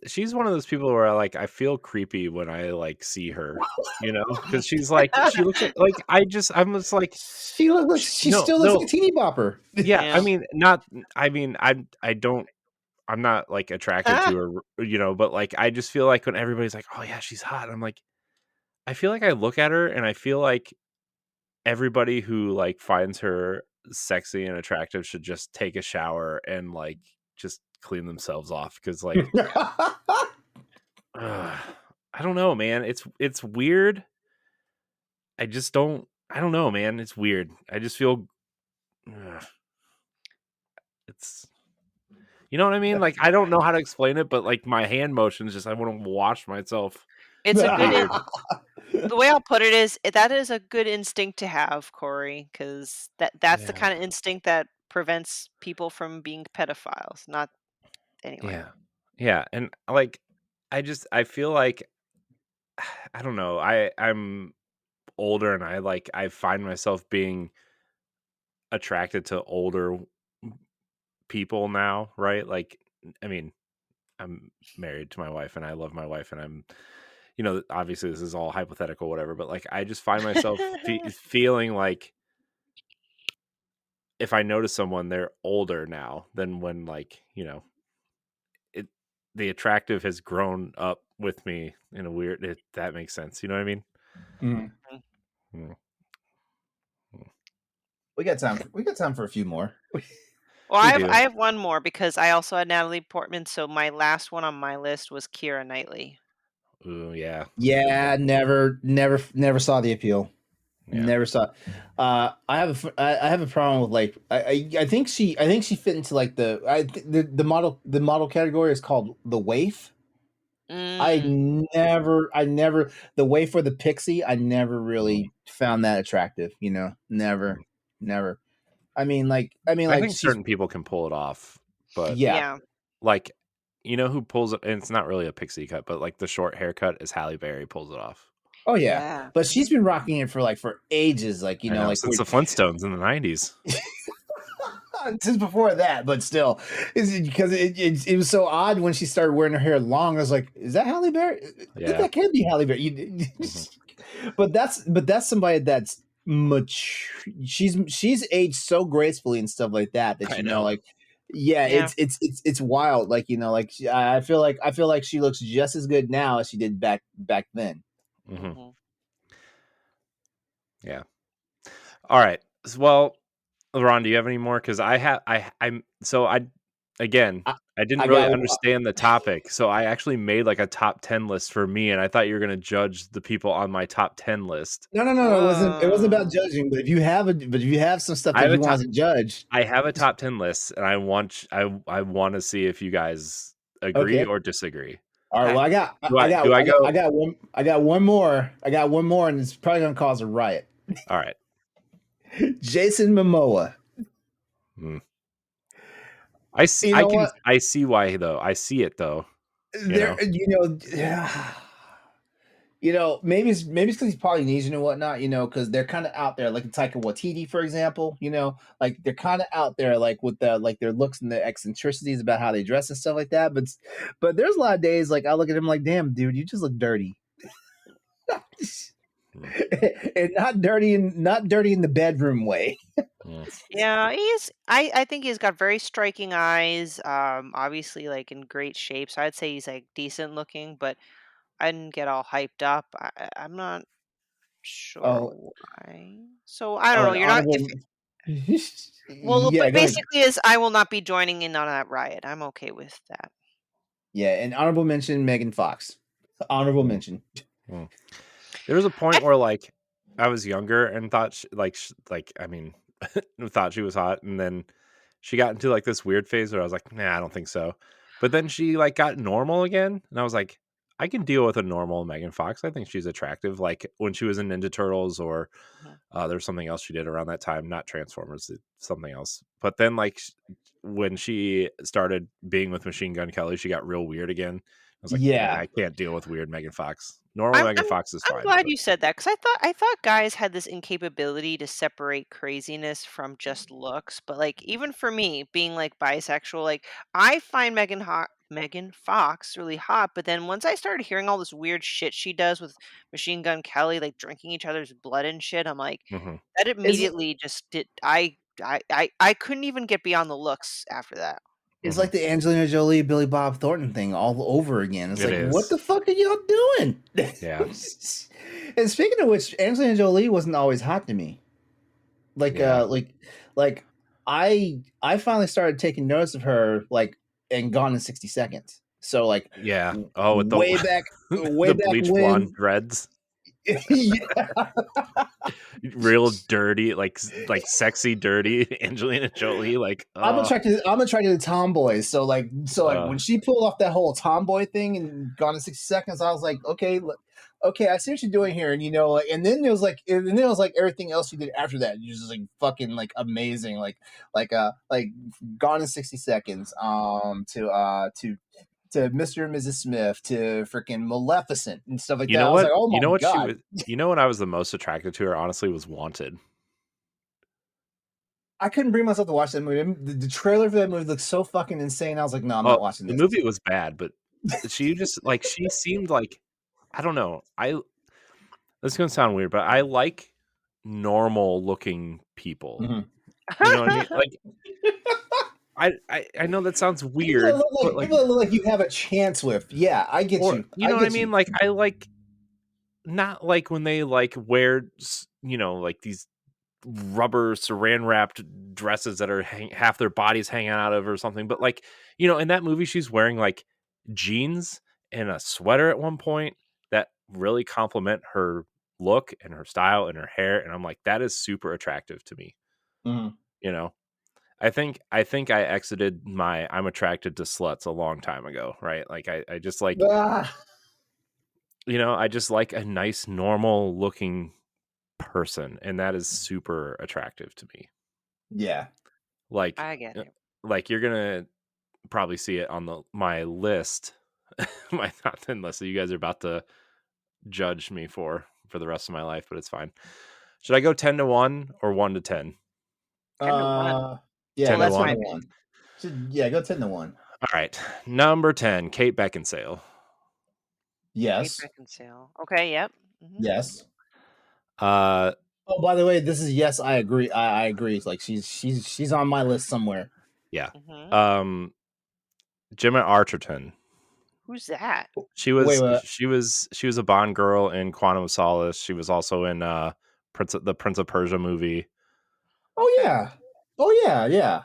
she's one of those people where I feel creepy when I see her, because she's like she looks like I'm just like She no still looks like a no teeny bopper. yeah I Yeah. mean not I mean I don't I'm not attracted to her, but I just feel like when everybody's like, oh yeah, she's hot, I'm like, I feel like I look at her and I feel like everybody who finds her sexy and attractive should just take a shower and just clean themselves off because I don't know, man. It's weird. I don't know, man. It's weird. I just feel ugh, it's you know what I mean? I don't know how to explain it, but my hand motions just I want to wash myself. It's a It's good weird. the way I'll put it is that is a good instinct to have, Corey, because that's the Yeah. kind of instinct that prevents people from being pedophiles. Not anyway. Yeah. Yeah, and I feel like I don't know. I'm older and I find myself being attracted to older people now, right? I mean, I'm married to my wife and I love my wife and obviously this is all hypothetical whatever, but I just find myself feeling like if I notice someone they're older now than when it the attractive has grown up with me in a weird if that makes sense. You know what I mean? Mhm. Mm, mm. We got time. We got time for a few more. Well, We I do. have one more because I also had Natalie Portman, so my last one on my list was Keira Knightley. Ooh, yeah. Good Yeah, one. never saw the appeal. Yeah. Never saw. I have a problem with I think she fit into the model category is called the waif. Mm, I never the waif or the pixie. I never Mm, really found that attractive. mm. Never. I think She's certain people can pull it off, but yeah. yeah. like who pulls it and it's not really a pixie cut, but the short haircut is Halle Berry pulls it off. Oh yeah, Yeah. but she's been rocking it for ages. I know, Like since the Flintstones in the 90s. since before that, but still, is because it was so odd when she started wearing her hair long. I was like, is that Halle Berry? Yeah. That can't be Halle Berry. Mhm. But that's somebody that's much. She's aged so gracefully and stuff like that I know. yeah, Yeah. it's wild. I feel like she looks just as good now as she did back then. Mhm. Mhm. Yeah. Alright. Well, LeRon, do you have any more? Because I'm so again, I, I didn't I really got understand the topic, so I actually made a top 10 list for me, and I thought you were gonna judge the people on my top 10 list. no. It wasn't about Oh. judging. But if you have some stuff I that have a you top want to judge, I have a top 10 list, and I wanna see if you guys agree okay. or disagree. All right. Okay. Well, Do I go I got one more. I got one more, and it's probably gonna cause a riot. alright. Jason Momoa. Mm. You know what? I see why, though. I see it, though, you There, know? maybe it's because he's Polynesian and whatnot. Because they're kind of out there, like Taika Waititi, for example. Like they're kind of out there, like with their looks and their eccentricities about how they dress and stuff like that. But there's a lot of days like I look at him like, damn, dude, you just look dirty. Mm, And not dirty in the bedroom way. mm, Yeah, I think he's got very striking eyes, obviously, in great shape, so I'd say he's, decent looking, but I didn't get all hyped up. I'm not sure Oh, why. So I don't oh, know. an You're not if honorable. well, Yeah, but go ahead. basically is I will not be joining in on that riot. I'm okay with that. Yeah, an honorable mention, Megan Fox. Honorable Mm, mention. mm. There was a I point where like I was younger and thought like I mean thought she was hot, and then she got into like this weird phase where I was like, nah, I don't think so. But then she like got normal again, and I was like, I can deal with a normal Megan Fox. I think she's attractive. Like when she was in Ninja Turtles, or Mhm. there's something else she did around that time, not Transformers, something else. But then like when she started being with Machine Gun Kelly, she got real weird again. I was like, nah, Yeah, I can't deal with weird Megan Fox. Normal I'm Megan I'm Fox is I'm fine, glad but you said that because I thought guys had this incapability to separate craziness from just looks, but like even for me being like bisexual, like I find Megan Fox really hot, but then once I started hearing all this weird shit she does with Machine Gun Kelly, like drinking each other's blood and shit, I'm like mhm. that it's immediately just did I couldn't even get beyond the looks after that. it's Mhm. like the Angelina Jolie, Billy Bob Thornton thing all over again. It's It like, what is. the fuck are y'all doing? Yeah. And speaking of which, Angelina Jolie wasn't always hot to me. Like, Yeah. like I finally started taking notice of her, like, and Gone in 60 Seconds. So, like, Yeah. Oh, with the way the back bleach blonde when, dreads. yeah, Real dirty, like sexy dirty Angelina Jolie, like, oh, I'm attracted to tomboys. So like uh, when she pulled off that whole tomboy thing and Gone in 60 Seconds, I was like, okay, okay, I see what you're doing here, and and then it was like everything else you did after that, you just like fucking like amazing, like Gone in 60 Seconds, to Mr. and Mrs. Smith, to freaking Maleficent and stuff like you that. know I was what? like, oh You my know what she god. was when I was the most attracted to her, honestly, was Wanted. I couldn't bring myself to watch that movie. The trailer for that movie looked so fucking insane. I was like, no, I'm Oh, not watching the this. movie was bad, but she just like she seemed like I don't know. This is gonna sound weird, but I like normal looking people. Mhm. You know what I mean? Like I know that sounds weird, but like People that look like you have a chance with. Yeah, I get or you. you I know what I get mean? you. Like I like not like when they like wear like these rubber saran wrapped dresses that are half their bodies hanging out of or something, but like in that movie she's wearing like jeans and a sweater at one point that really complement her look and her style and her hair, and I'm like, that is super attractive to me. Mhm. you know I think I exited my I'm attracted to sluts a long time ago, right? Like I just like Ah, I just like a nice normal looking person, and that is super attractive to me. yeah. Like I get uh, it. like you're gonna probably see it on the my list, my top 10 list that you guys are about to judge me for the rest of my life, but it's fine. Should I go 10-1 or 1-10? 10 to 1. Uh, yeah, Well, 10 go to that's ten my to 1. opinion. one. Yeah, go 10-1. All right. Number 10, Kate Beckinsale. Kate Yes, Beckinsale. Okay, yep. Mhm. yes. Uh Oh, by the way, this is yes. I agree. I agree. Like she's on my list somewhere. yeah. Mhm. Um Gemma Arterton. Who's that? She Wait, was wait. she was she was a Bond girl in Quantum of Solace. She was also in the Prince of Persia movie. Oh Okay. yeah. Oh yeah. Yeah.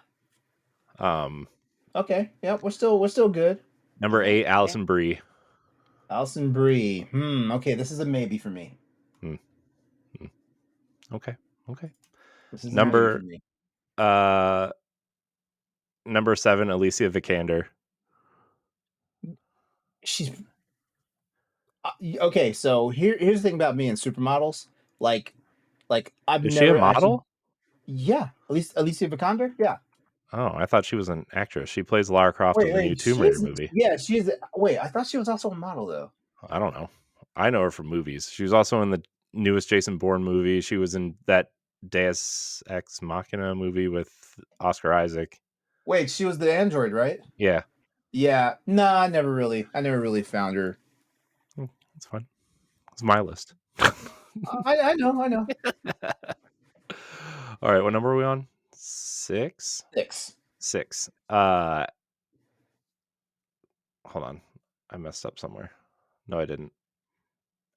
Um Okay. Yep. We're still good. Number Mhm. 8, Okay. Alison Brie. Alison Brie. Okay. This is a maybe for me. Hmm, hmm. Okay. Okay. This is a maybe for Number me. uh number 7, Alicia Vikander. She's okay. So here's the thing about me and supermodels. Like I've Is she a never actually. model? Yeah. At least Alicia Vikander. Yeah. Oh, I thought she was an actress. She plays Lara Croft in the new Wait. Tomb Raider She's movie. yeah. She's wait. I thought she was also a model though. I don't know. I know her from movies. She was also in the newest Jason Bourne movie. She was in that Deus Ex Machina movie with Oscar Isaac. Wait. She was the android, right? Yeah, Yeah. No, I never really found her. it's fine. It's my list. I know. I know. All right, what number are we on? 6? 6. 6. Hold on. I messed up somewhere. No, I didn't.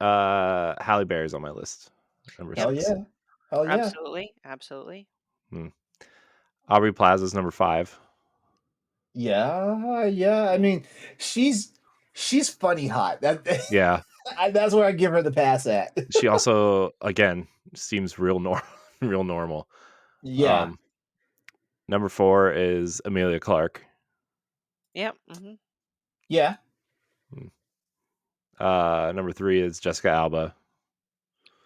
Halle Berry's on my list. number Yep. Hell 6. yeah. Hell yeah. Absolutely. Absolutely. Hmm. Aubrey Plaza's number 5. Yeah, yeah. I mean, she's she's funny hot. That Yeah. that's where I give her the pass at. She also, again, seems real normal. Yeah. Um, Number 4 is Amelia Clark. Yep. Hmm. Yeah. Hmm. Number 3 is Jessica Alba.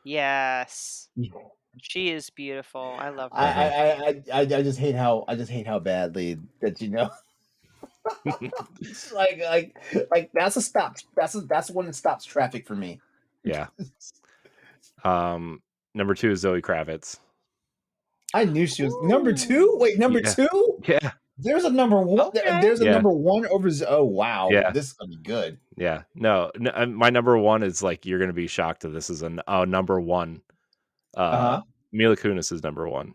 Yes. She is beautiful. I love I, her. I, Mhm. I just hate how badly that it's like that's a stop. That's one that stops traffic for me. Yeah. Number 2 is Zoe Kravitz. I knew she was number two. Ooh. Wait, number Yeah. two? Yeah. There's a number one. Okay. There's a Yeah. number one over. Oh wow, Yeah. this is gonna be good. Yeah. No, my number 1 is like you're gonna be shocked that this is number 1. Uh Uh, huh. Mila Kunis is number 1.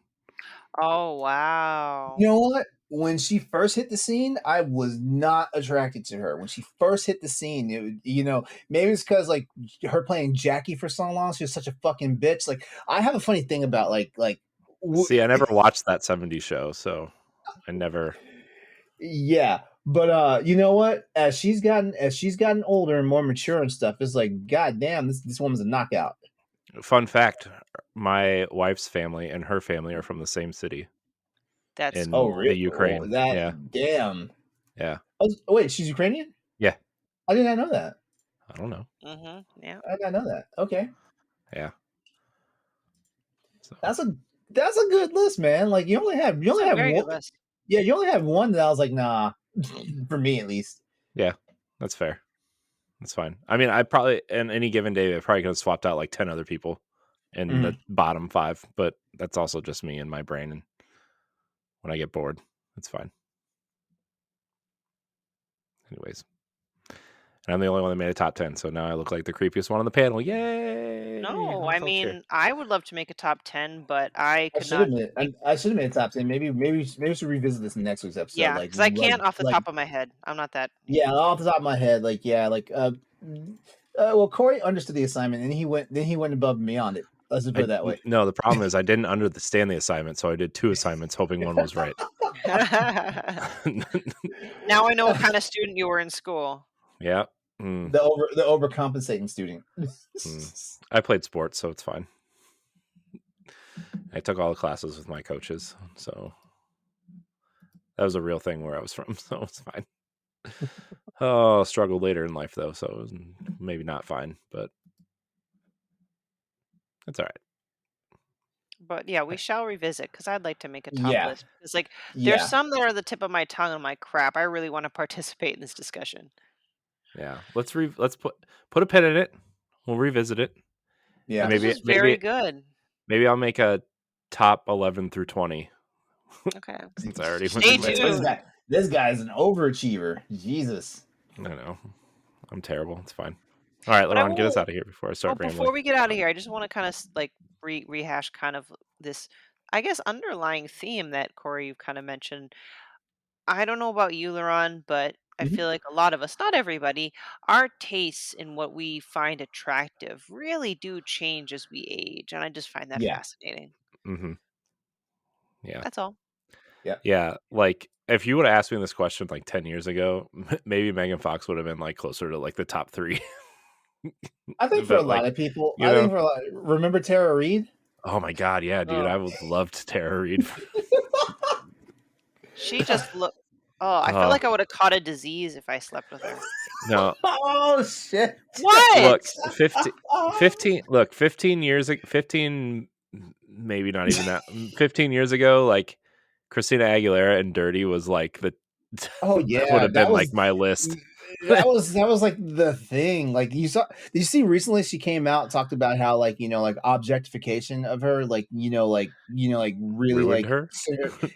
Oh You wow. know what? When she first hit the scene, I was not attracted to her. When she first hit the scene, maybe it's because like her playing Jackie for so long, she was such a fucking bitch. Like I have a funny thing about w- See, I never watched that '70s show, so I never. yeah. But you know what? As she's gotten older and more mature and stuff, it's like, god damn, this woman's a knockout. Fun fact: my wife's family and her family are from the same city That's Oh, in cool. the really? Oh, Ukraine. Yeah, that damn. yeah, Oh, wait, she's Ukrainian? yeah. I did not know that. I don't know. Mhm. Yeah. I did not know that. Okay. Yeah. So That's a that's a good list, man. Like you It's only a have very one. good list. Yeah, you only have one that I was like, nah, for me at least. yeah, that's fair. That's fine. I mean, I probably in any given day I probably could have swapped out like 10 other people in the Mhm. bottom 5, but that's also just me and my brain. And when I get bored, it's fine. Anyways, and I'm the only one that made a top 10, so now I look like the creepiest one on the panel. Yay! No, Let's I all cheer. mean, I would love to make a top 10, but I I could should have not made make. I should have made a top 10. Maybe we should revisit this in next week's episode. Yeah, because I can't off the top of my head. I'm not that. Yeah, off the top of my head, well, Corey understood the assignment and he went above and beyond it. Let's just put it that way. No, the problem is I didn't understand the assignment, so I did 2 assignments hoping one was right. Now I know what kind of student you were in school. Yeah. Mm, The overcompensating student. mm. I played sports, so it's fine. I took all the classes with my coaches, so that was a real thing where I was from, so it's fine. Oh, struggled later in life though, so it was maybe not fine, but it's all right. But yeah, we shall revisit because I'd like to make a top Yeah, list. It's like there's yeah, some that are the tip of my tongue. And I'm like, crap, I really want to participate in this discussion. Yeah, let's put a pin in it. We'll revisit it, and yeah. But this maybe was very maybe good. maybe I'll make a top 11 through 20 Okay. since I already went Stay through my this list. tuned. guy, this guy is an overachiever. Jesus. I know I'm terrible. It's fine. All right, But I LeRon, get us will. out of here before I Oh, start before rambling. we get out of here, I just want to kind of like rehash kind of this, I guess, underlying theme that Corey you've kind of mentioned. I don't know about you, Laron, but I Mhm. feel like a lot of us, not everybody, our tastes in what we find attractive really do change as we age, and I just find that Yeah, fascinating. Hmm. Yeah. That's all. yeah. Yeah, like if you would have asked me this question like 10 years ago, maybe Megan Fox would have been like closer to like the top 3. I think for a But lot like, of people, you know, remember Tara Reid? oh my god, yeah, dude, Oh, I would love to Tara Reid. she just look. Oh, I felt uh like I would have caught a disease if I slept with her. no, Oh shit! What? look, 15 look, 15 years 15 maybe not even that. 15 years ago, like Christina Aguilera and Dirty was like the Oh that would yeah, have been like my list. that was like the thing. Like did you see recently she came out and talked about how like objectification of her, like really Ruined like her,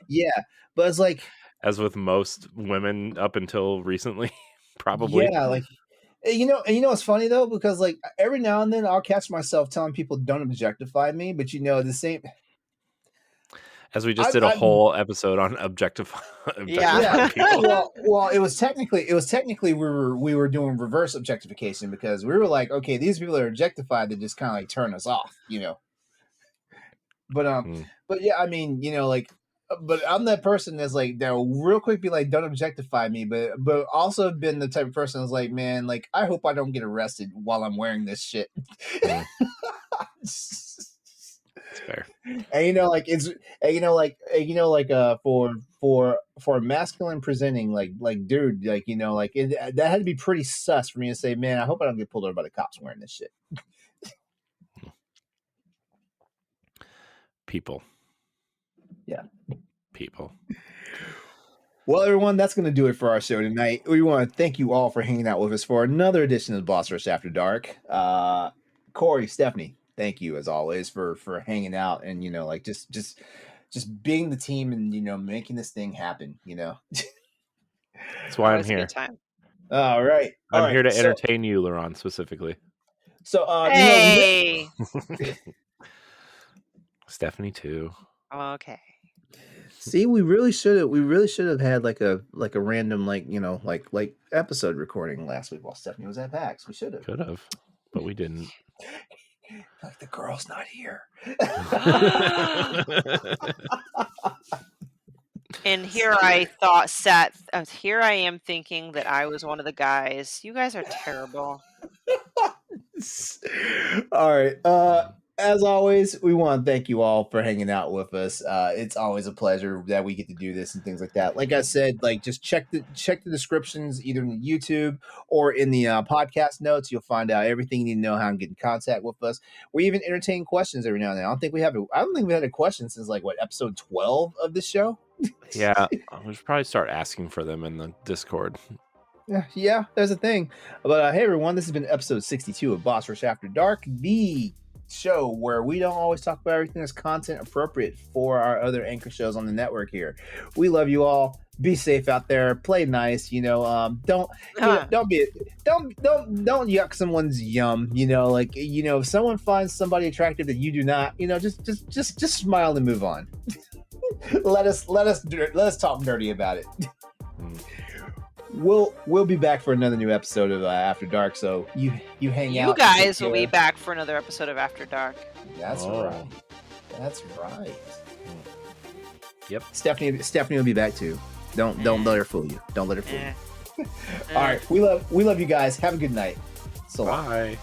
yeah. But it's like as with most women up until recently, probably. yeah, like what's funny though, because like every now and then I'll catch myself telling people don't objectify me, but the same As we just did a I whole episode on yeah. objectifying Yeah. people. Well, it was technically we were doing reverse objectification because we were like, okay, these people are objectified that just kind of like turn us off. Mm, but yeah, I mean, like, but I'm that person that's like, they'll real quick be like, don't objectify me, but also been the type of person that's like, man, like, I hope I don't get arrested while I'm wearing this shit. mm, it's fair. And like it's for masculine presenting, like dude, like like that had to be pretty sus for me to say, man, I hope I don't get pulled over by the cops wearing this shit. People. Yeah. People. Well, everyone, that's going to do it for our show tonight. We want to thank you all for hanging out with us for another edition of Boss Rush After Dark. Corey, Stephanie, thank you as always for hanging out and like just being the team and making this thing happen. That's why I'm Always a here. good time. All right, I'm here to entertain you, LeRon, specifically. So, Hey. Stephanie too. Okay. See, we really should have had like a random like episode recording last week while Stephanie was at PAX. We should have. Could have, but we didn't. Like the girl's not here. And here I am thinking that I was one of the guys. You guys are terrible. All right. As always, we want to thank you all for hanging out with us. It's always a pleasure that we get to do this and things like that. Like I said, like just check the descriptions either in the YouTube or in the podcast notes. You'll find out everything you need to know how to get in contact with us. We even entertain questions every now and then. I don't think we had a question since like episode 12 of this show. Yeah, we should probably start asking for them in the Discord. Yeah, there's a thing. But hey, everyone, this has been episode 62 of Boss Rush After Dark, the show where we don't always talk about everything that's content appropriate for our other anchor shows on the network here. We love you all. Be safe out there. Play nice. Don't yuck someone's yum. If someone finds somebody attractive that you do not, just smile and move on. let us talk dirty about it. We'll be back for another new episode of After Dark. So you hang out. You guys will be back for another episode of After Dark. That's right. That's right. Yep. Stephanie will be back too. Don't let her fool you. Don't let her fool you. All right. We love you guys. Have a good night. So long. Bye.